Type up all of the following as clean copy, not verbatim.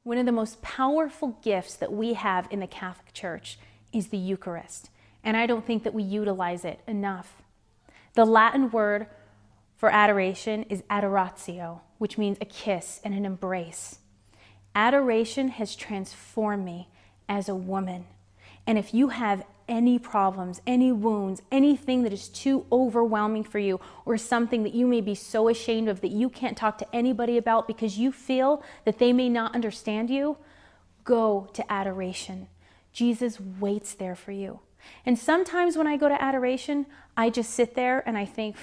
One of the most powerful gifts that we have in the Catholic Church is the Eucharist, and I don't think that we utilize it enough. The Latin word for adoration is adoratio, which means a kiss and an embrace. Adoration has transformed me as a woman. And if you have any problems, any wounds, anything that is too overwhelming for you, or something that you may be so ashamed of that you can't talk to anybody about because you feel that they may not understand you, go to adoration. Jesus waits there for you. And sometimes when I go to adoration, I just sit there and I think,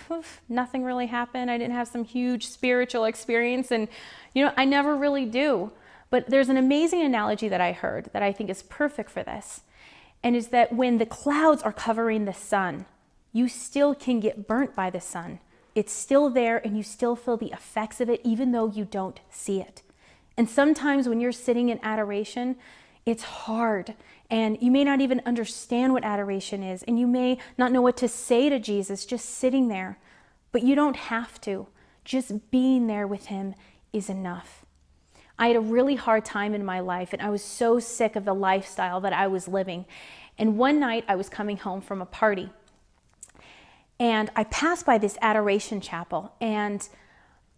nothing really happened. I didn't have some huge spiritual experience, and I never really do. But there's an amazing analogy that I heard that I think is perfect for this. And is that when the clouds are covering the sun, you still can get burnt by the sun. It's still there and you still feel the effects of it even though you don't see it. And sometimes when you're sitting in adoration, it's hard and you may not even understand what adoration is, and you may not know what to say to Jesus just sitting there, but you don't have to. Just being there with him is enough. I had a really hard time in my life, and I was so sick of the lifestyle that I was living. And one night I was coming home from a party, and I passed by this adoration chapel, and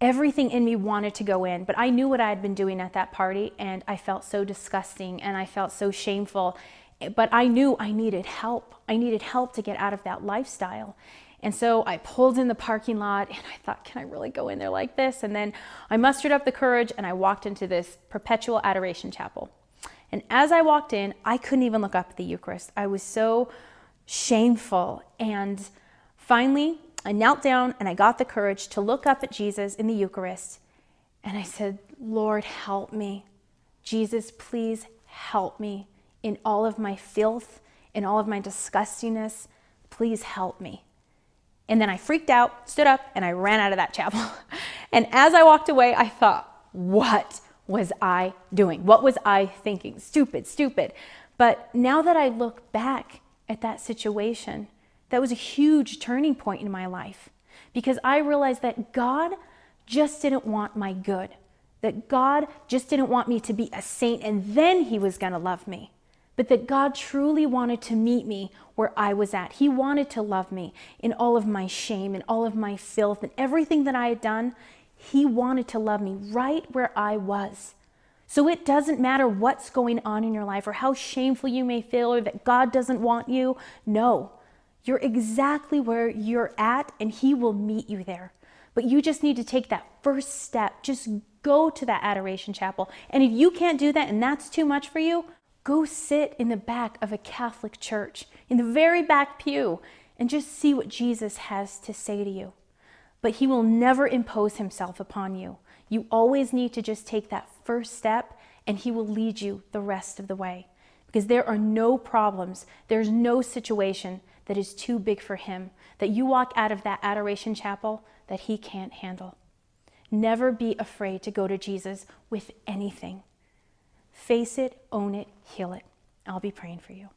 everything in me wanted to go in, but I knew what I had been doing at that party, and I felt so disgusting and I felt so shameful, but I knew I needed help. I needed help to get out of that lifestyle. And so I pulled in the parking lot and I thought, can I really go in there like this? And then I mustered up the courage and I walked into this perpetual adoration chapel. And as I walked in, I couldn't even look up at the Eucharist. I was so shameful. And finally, I knelt down and I got the courage to look up at Jesus in the Eucharist. And I said, Lord, help me. Jesus, please help me in all of my filth, in all of my disgustingness. Please help me. And then I freaked out, stood up, and I ran out of that chapel. And as I walked away, I thought, what was I doing? What was I thinking? Stupid, stupid. But now that I look back at that situation, that was a huge turning point in my life, because I realized that God just didn't want my good, that God just didn't want me to be a saint and then he was going to love me, but that God truly wanted to meet me where I was at. He wanted to love me in all of my shame and all of my filth and everything that I had done. He wanted to love me right where I was. So it doesn't matter what's going on in your life or how shameful you may feel or that God doesn't want you. No. You're exactly where you're at and he will meet you there. But you just need to take that first step. Just go to that adoration chapel. And if you can't do that and that's too much for you, go sit in the back of a Catholic church, in the very back pew, and just see what Jesus has to say to you. But he will never impose himself upon you. You always need to just take that first step and he will lead you the rest of the way. Because there are no problems, there's no situation that is too big for him, that you walk out of that adoration chapel that he can't handle. Never be afraid to go to Jesus with anything. Face it, own it, heal it. I'll be praying for you.